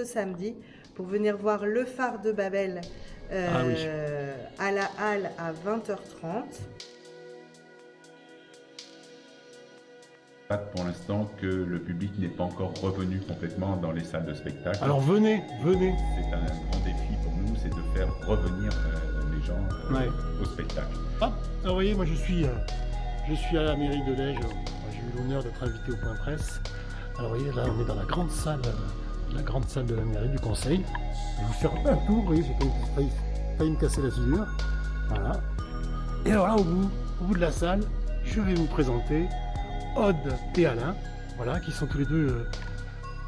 samedi pour venir voir le phare de Babel Oui. à la Halle à 20h30. Pour l'instant que le public n'est pas encore revenu complètement dans les salles de spectacle. Alors venez. C'est un grand défi pour nous, c'est de faire revenir les gens au spectacle. Alors vous voyez, moi je suis à la mairie de Lège. J'ai eu l'honneur d'être invité au point presse. Alors vous voyez, là on est dans la grande salle de la mairie, du conseil. Je vais vous faire un tour, vous voyez, j'ai failli me casser la figure. Voilà. Et alors là, au bout de la salle, je vais vous présenter Aude et Alain, voilà, qui sont tous les deux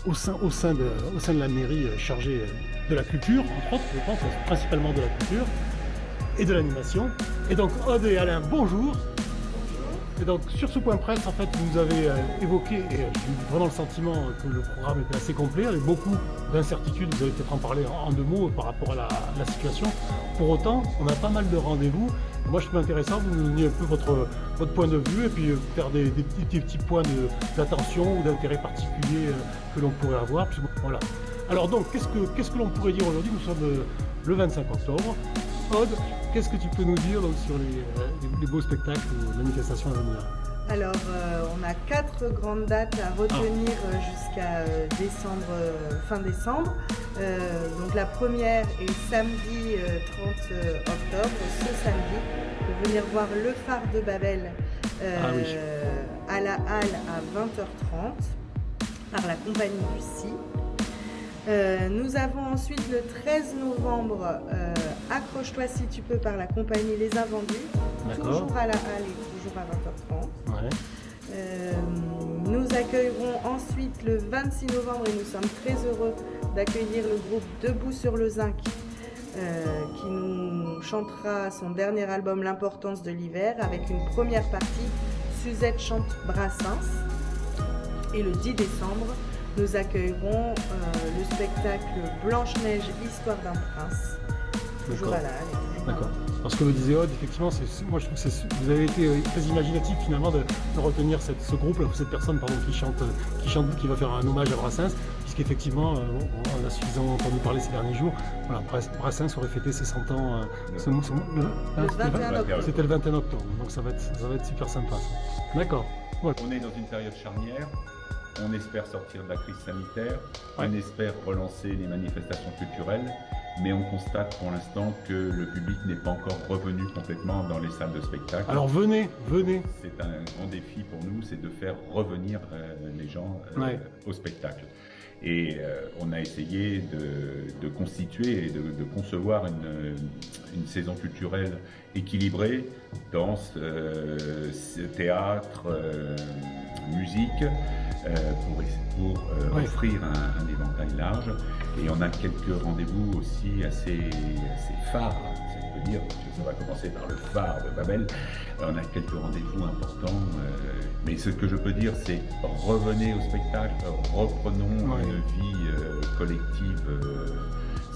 au sein de la mairie chargés de la culture, entre autres, je pense, principalement de la culture et de l'animation. Et donc Aude et Alain, bonjour. Et donc sur ce point presse, en fait, vous nous avez évoqué, et j'ai eu vraiment le sentiment que le programme était assez complet, avec beaucoup d'incertitudes. Vous allez peut-être en parler en deux mots par rapport à la situation. Pour autant, on a pas mal de rendez-vous. Moi, je trouve intéressant que vous nous donniez un peu votre point de vue et puis faire des petits points d'attention ou d'intérêt particulier que l'on pourrait avoir. Puis, voilà. Alors donc, qu'est-ce que l'on pourrait dire aujourd'hui? Nous sommes le 25 octobre. Aude, qu'est-ce que tu peux nous dire donc, sur les beaux spectacles ou manifestations à venir? Alors, on a 4 grandes dates à retenir jusqu'à fin décembre. Donc la première est samedi 30 octobre, ce samedi, pour venir voir le phare de Babel à la Halle à 20h30 par la compagnie Lucie. Nous avons ensuite le 13 novembre Accroche-toi si tu peux par la compagnie Les Invendus, toujours à la Halle et toujours à 20h30. Nous accueillerons ensuite le 26 novembre et nous sommes très heureux d'accueillir le groupe Debout sur le Zinc qui nous chantera son dernier album L'importance de l'hiver avec une première partie Suzette chante Brassens. Et le 10 décembre nous accueillerons le spectacle Blanche-Neige, Histoire d'un prince, toujours à la Halle. D'accord. Parce que le disait Aude, effectivement, moi je trouve que vous avez été très imaginatif finalement de retenir ce groupe, cette personne qui va faire un hommage à Brassens, puisqu'effectivement, on a suffisamment entendu parler ces derniers jours. Voilà, Brassens aurait fêté ses 100 ans le 21 octobre. C'était le 21 octobre, donc ça va être super sympa. D'accord. Ouais. On est dans une période charnière. On espère sortir de la crise sanitaire, on espère relancer les manifestations culturelles, mais on constate pour l'instant que le public n'est pas encore revenu complètement dans les salles de spectacle. Alors venez. C'est un grand défi pour nous, c'est de faire revenir les gens au spectacle. Et on a essayé de constituer et de concevoir une saison culturelle équilibrée, danse, théâtre, musique, pour offrir un éventail large. Et on a quelques rendez-vous aussi assez phares, si on peut dire, parce que ça va commencer par le phare de Babel. On a quelques rendez-vous importants, mais ce que je peux dire, c'est revenez au spectacle, reprenons une vie collective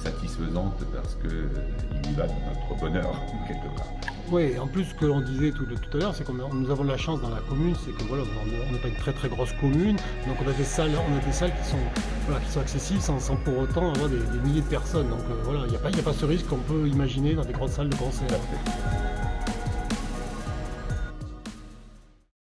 satisfaisante parce qu'il y va de notre bonheur, quelque part. Oui, en plus, ce que l'on disait tout à l'heure, c'est que nous avons de la chance dans la commune, c'est que voilà, on n'est pas une très grosse commune, donc on a des salles qui sont accessibles sans pour autant avoir des milliers de personnes. Donc voilà, il n'y a pas ce risque qu'on peut imaginer dans des grandes salles de concert.